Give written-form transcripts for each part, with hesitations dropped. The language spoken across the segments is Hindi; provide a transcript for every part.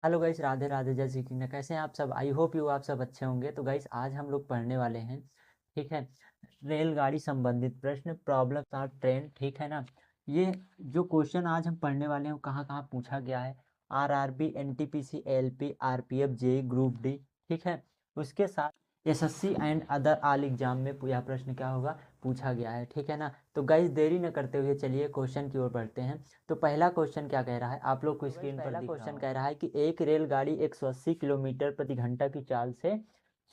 हेलो गाइस, राधे राधे, जय श्री कृष्ण। कैसे हैं आप सब? आई होप यू आप सब अच्छे होंगे। तो गाइस आज हम लोग पढ़ने वाले हैं, ठीक है, रेलगाड़ी संबंधित प्रश्न, प्रॉब्लम ऑफ ट्रेन, ठीक है ना। ये जो क्वेश्चन आज हम पढ़ने वाले हैं वो कहाँ कहाँ पूछा गया है। RRB, NTPC, ALP, RPF, JE group D, ठीक है। उसके साथ SSC and other all exam में यह प्रश्न क्या होगा, पूछा गया है, ठीक है ना। तो गाइस देरी न करते हुए चलिए क्वेश्चन की ओर बढ़ते हैं। तो पहला क्वेश्चन क्या कह रहा है, आप लोग को स्क्रीन पर दिख क्वेश्चन कह रहा है कि एक रेलगाड़ी 180 किलोमीटर प्रति घंटा की चाल से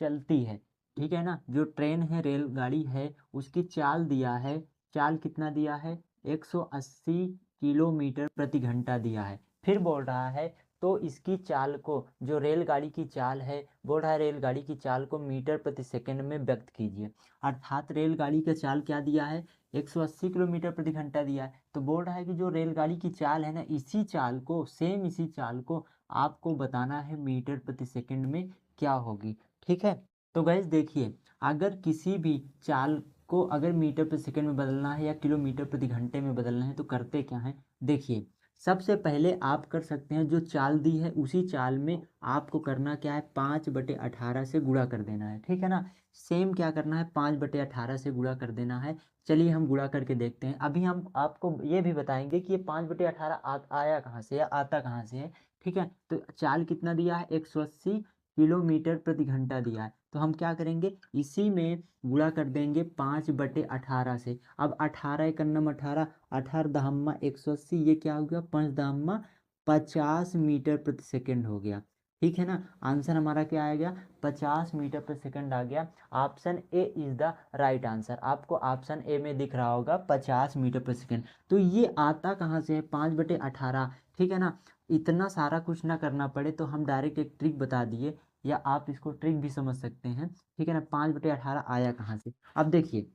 चलती है, ठीक है ना। जो ट्रेन है, रेलगाड़ी है, उसकी चाल दिया है। चाल कितना दिया है? 180 किलोमीटर प्रति घंटा दिया है। फिर बोल रहा है तो इसकी चाल को, जो रेलगाड़ी की चाल है, बोल रहा है रेलगाड़ी की चाल को मीटर प्रति सेकंड में व्यक्त कीजिए। अर्थात रेलगाड़ी का चाल क्या दिया है? 180 किलोमीटर प्रति घंटा दिया है। तो बोल रहा है कि जो रेलगाड़ी की चाल है ना, इसी चाल को, सेम इसी चाल को आपको बताना है मीटर प्रति सेकंड में क्या होगी, ठीक है। तो गाइस देखिए, अगर किसी भी चाल को अगर मीटर प्रति सेकंड में बदलना है या किलोमीटर प्रति घंटे में बदलना है तो करते क्या है, देखिए। सबसे पहले आप कर सकते हैं, जो चाल दी है उसी चाल में आपको करना क्या है, 5/18 से गुणा कर देना है, ठीक है ना। सेम क्या करना है, 5/18 से गुणा कर देना है। चलिए हम गुणा करके देखते हैं। अभी हम आपको ये भी बताएंगे कि ये 5/18 आया कहाँ से या आता कहाँ से है, ठीक है। तो चाल कितना दिया है? 180 किलोमीटर प्रति घंटा दिया है। तो हम क्या करेंगे, इसी में गुणा कर देंगे 5/18 से। अब 18 एक अन्नम 18, 18 दहम्मा 180, ये क्या हो गया, 5 दहम्मा 50 मीटर प्रति सेकंड हो गया, ठीक है ना। आंसर हमारा क्या आ गया? 50 मीटर प्रति सेकंड आ गया। Option A is the right answer. आपको ऑप्शन ए में दिख रहा होगा 50 मीटर प्रति सेकंड। तो ये आता कहाँ से है? 5/18, ठीक है ना। इतना सारा कुछ ना करना पड़े तो हम डायरेक्ट एक ट्रिक बता दिए, या आप इसको ट्रिक भी समझ सकते हैं, ठीक है ना। 5/18 आया कहाँ से? अब देखिए,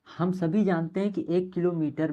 हम सभी जानते हैं कि 1 किलोमीटर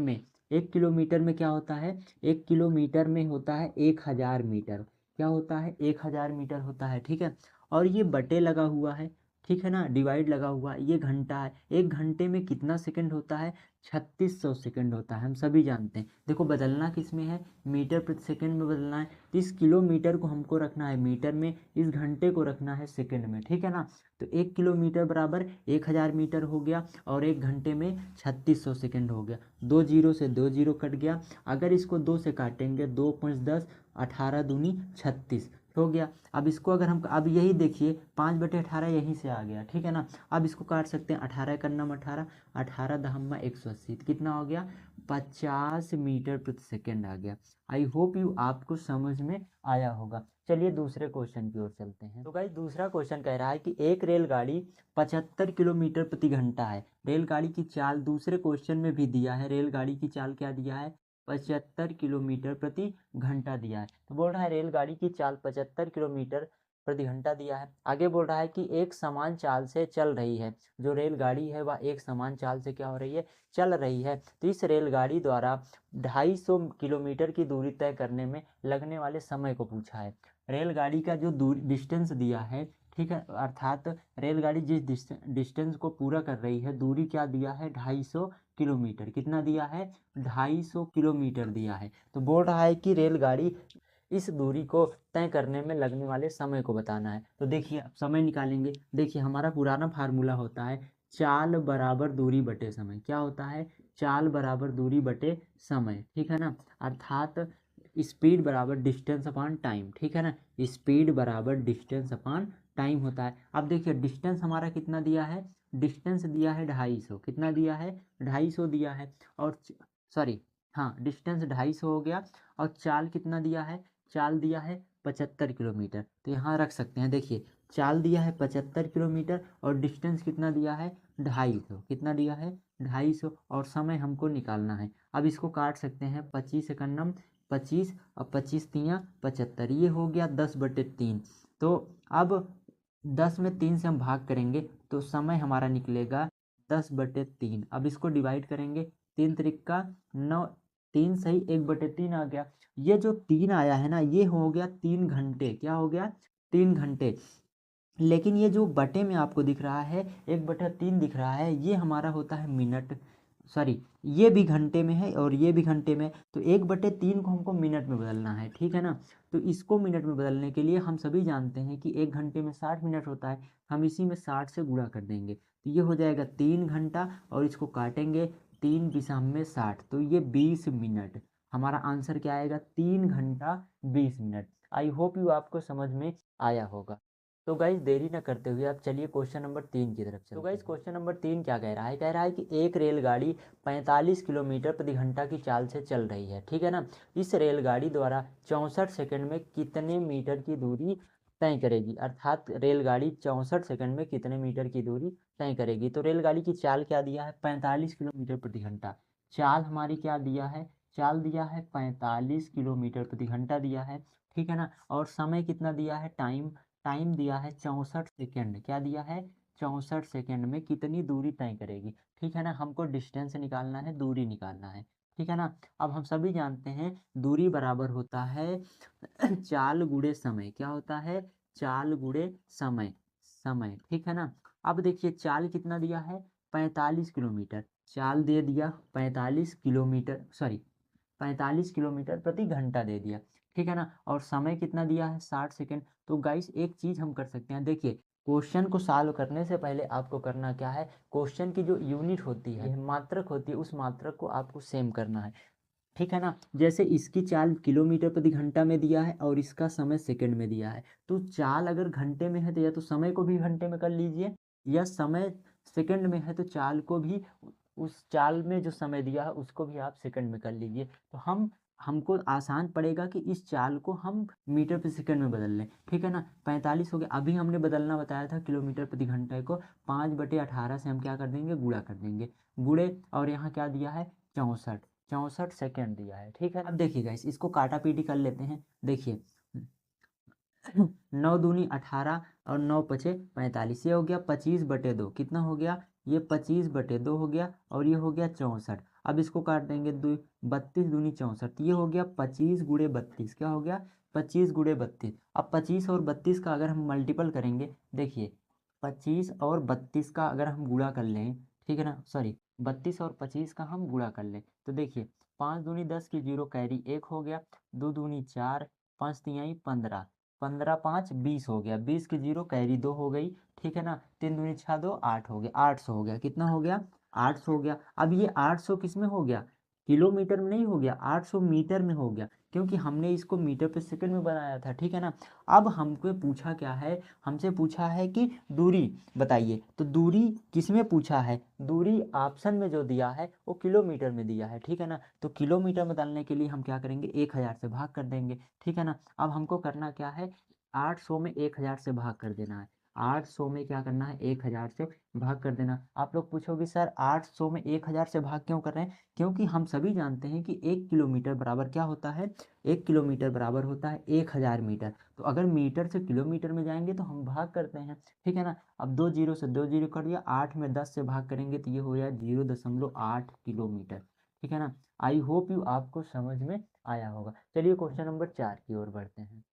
में क्या होता है, 1 किलोमीटर में होता है 1000 मीटर। क्या होता है? 1000 मीटर होता है, ठीक है। और ये बटे लगा हुआ है, ठीक है ना, डिवाइड लगा हुआ है, ये घंटा है। 1 घंटे में कितना सेकंड होता है? 3600 सेकंड होता है, हम सभी जानते हैं। देखो बदलना किस में है, मीटर प्रति सेकंड में बदलना है। तो इस किलोमीटर को हमको रखना है मीटर में, इस घंटे को रखना है सेकंड में, ठीक है ना। तो 1 किलोमीटर बराबर 1000 मीटर हो गया, और 1 घंटे में 3600 सेकंड हो गया। 2 जीरो से 2 जीरो कट गया। अगर इसको 2 से काटेंगे, 2 5 10, 18 दूनी 36 हो गया। अब इसको अगर हम, अब यही देखिए 5/18 यहीं से आ गया, ठीक है ना। अब इसको काट सकते हैं, 18 का नाम 18, 18 दहम्मा 180, कितना हो गया? 50 मीटर प्रति सेकंड आ गया। आई होप यू आपको समझ में आया होगा। चलिए दूसरे क्वेश्चन की ओर चलते हैं। तो गाइस दूसरा क्वेश्चन कह रहा है कि एक रेलगाड़ी 75 किलोमीटर प्रति घंटा है। रेलगाड़ी की चाल दूसरे क्वेश्चन में भी दिया है, रेलगाड़ी की चाल क्या दिया है? 75 किलोमीटर प्रति घंटा दिया है। तो बोल रहा है रेलगाड़ी की चाल 75 किलोमीटर प्रति घंटा दिया है। आगे बोल रहा है कि एक समान चाल से चल रही है। जो रेलगाड़ी है वह एक समान चाल से क्या हो रही है, चल रही है। तो इस रेलगाड़ी द्वारा 250 किलोमीटर की दूरी तय करने में लगने वाले समय को पूछा है। रेलगाड़ी का जो दूरी डिस्टेंस दिया है, ठीक है, अर्थात रेलगाड़ी जिस डिस्टेंस को पूरा कर रही है, दूरी क्या दिया है? 250 किलोमीटर। कितना दिया है? 250 किलोमीटर दिया है। तो बोल रहा है कि रेलगाड़ी इस दूरी को तय करने में लगने वाले समय को बताना है। तो देखिए अब समय निकालेंगे। देखिए हमारा पुराना फार्मूला होता है चाल बराबर दूरी बटे समय। क्या होता है? चाल बराबर दूरी बटे समय, ठीक है ना। अर्थात स्पीड बराबर डिस्टेंस अपॉन टाइम, ठीक है ना। स्पीड बराबर डिस्टेंस अपॉन टाइम होता है। अब देखिए डिस्टेंस हमारा कितना दिया है? डिस्टेंस दिया है 250। कितना दिया है? 250 दिया है। और सॉरी, हाँ, डिस्टेंस 250 हो गया। और चाल कितना दिया है? चाल दिया है 75 किलोमीटर। तो यहाँ रख सकते हैं। देखिए चाल दिया है 75 किलोमीटर और डिस्टेंस कितना दिया है? 250। कितना दिया है? 250। और समय हमको निकालना है। अब इसको काट सकते हैं, 25 एकन्नम 25 और 25 तियाँ 75, ये हो गया 10/3। तो अब 10 में 3 से हम भाग करेंगे तो समय हमारा निकलेगा 10/3। अब इसको डिवाइड करेंगे, 3 त्रिका 9, 3 सही 1/3 आ गया। ये जो 3 आया है ना, ये हो गया 3 घंटे। क्या हो गया? 3 घंटे। लेकिन ये जो बटे में आपको दिख रहा है 1/3 दिख रहा है, ये हमारा होता है मिनट। सॉरी, ये भी घंटे में है और ये भी घंटे में है, तो 1/3 को हमको मिनट में बदलना है, ठीक है ना। तो इसको मिनट में बदलने के लिए हम सभी जानते हैं कि 1 घंटे में 60 मिनट होता है, हम इसी में 60 से गुणा कर देंगे, तो ये हो जाएगा 3 घंटा, और इसको काटेंगे 3 × 60, तो ये 20 मिनट। हमारा आंसर क्या आएगा? 3 घंटा 20 मिनट। आई होप यू आपको समझ में आया होगा। तो गाइज देरी ना करते हुए आप चलिए क्वेश्चन नंबर 3 की तरफ चलते हैं। तो गाइज क्वेश्चन नंबर 3 क्या कह रहा है? कह रहा है कि एक रेलगाड़ी 45 किलोमीटर प्रति घंटा की चाल से चल रही है, ठीक है ना। इस रेलगाड़ी द्वारा 64 सेकंड में कितने मीटर की दूरी तय करेगी? अर्थात रेलगाड़ी 64 सेकंड में कितने मीटर की दूरी तय करेगी। तो रेलगाड़ी की चाल क्या दिया है? 45 किलोमीटर प्रति घंटा। चाल हमारी क्या दिया है? चाल दिया है 45 किलोमीटर प्रति घंटा दिया है, ठीक है ना। और समय कितना दिया है? टाइम, टाइम दिया है 64 सेकेंड। क्या दिया है? 64 सेकेंड में कितनी दूरी तय करेगी, ठीक है ना। हमको डिस्टेंस निकालना है, दूरी निकालना है, ठीक है ना। अब हम सभी जानते हैं दूरी बराबर होता है चाल गुणे समय। क्या होता है? चाल गुणे समय, समय, ठीक है ना। अब देखिए चाल कितना दिया है? 45 किलोमीटर। चाल दे दिया 45 किलोमीटर, सॉरी 45 किलोमीटर प्रति घंटा दे दिया, ठीक है ना। और समय कितना दिया है? 60 सेकेंड। तो गाइस एक चीज हम कर सकते हैं, देखिए क्वेश्चन को सॉल्व करने से पहले आपको करना क्या है? क्वेश्चन की जो यूनिट होती है, मात्रक होती है, उस मात्रक को आपको सेम करना है, ठीक है ना। जैसे इसकी चाल किलोमीटर प्रति घंटा में दिया है और इसका समय सेकंड में दिया है, तो चाल अगर घंटे में है तो या तो समय को भी घंटे में कर लीजिए, या समय सेकंड में है तो चाल को भी, उस चाल में जो समय दिया है उसको भी आप सेकंड में कर लीजिए। तो हमको आसान पड़ेगा कि इस चाल को हम मीटर प्रति सेकंड में बदल लें, ठीक है ना। 45 हो गया, अभी हमने बदलना बताया था किलोमीटर प्रति घंटे को, 5/18 से हम क्या कर देंगे? गुणा कर देंगे, गुणे, और यहाँ क्या दिया है? 64 सेकेंड दिया है, ठीक है। अब देखिए गाइस इसको काटा पीटी कर लेते हैं, देखिए 9 दूनी 18 और 9 पचे 45, ये हो गया 25/2, कितना हो गया? ये 25/2 हो गया, और ये हो गया 64। अब इसको काट देंगे, 32 दूनी 64, ये हो गया 25 × 32। क्या हो गया? 25 × 32। अब 25 और 32 का अगर हम मल्टीपल करेंगे, देखिए 25 और 32 का अगर हम गुणा कर लें, ठीक है ना, सॉरी 32 और 25 का हम गुणा कर लें, तो देखिए 5 दूनी 10 की 0 कैरी 1 हो गया, 2 दूनी 4, 5 तिहाई 15, 15 5 20 हो गया, 20 की 0 कैरी 2 हो गई, ठीक है ना। 3 दूनी 6 2 8 हो गया, 800 हो गया, कितना हो गया? 800 हो गया। अब ये 800 किस में हो गया? किलोमीटर में नहीं हो गया, 800 मीटर में हो गया, क्योंकि हमने इसको मीटर पर सेकंड में बनाया था, ठीक है ना। अब हमको पूछा क्या है? हमसे पूछा है कि दूरी बताइए, तो दूरी किस में पूछा है? दूरी ऑप्शन में जो दिया है वो किलोमीटर में दिया है, ठीक है ना। तो किलोमीटर में डालने के लिए हम क्या करेंगे? 1000 से भाग कर देंगे, ठीक है ना। अब हमको करना क्या है? 800 में 1000 से भाग कर देना है, 800 में क्या करना है? 1000 से भाग कर देना। आप लोग पूछोगे सर 800 में 1000 से भाग क्यों कर रहे हैं? क्योंकि हम सभी जानते हैं कि 1 किलोमीटर बराबर क्या होता है? 1 किलोमीटर बराबर होता है 1000 मीटर। तो अगर मीटर से किलोमीटर में जाएंगे तो हम भाग करते हैं, ठीक है ना। अब 2 जीरो से 2 जीरो कर दिया, 8 में 10 से भाग करेंगे तो ये हो जाए 0.8 किलोमीटर, ठीक है ना। आई होप यू आपको समझ में आया होगा। चलिए क्वेश्चन नंबर 4 की ओर बढ़ते हैं।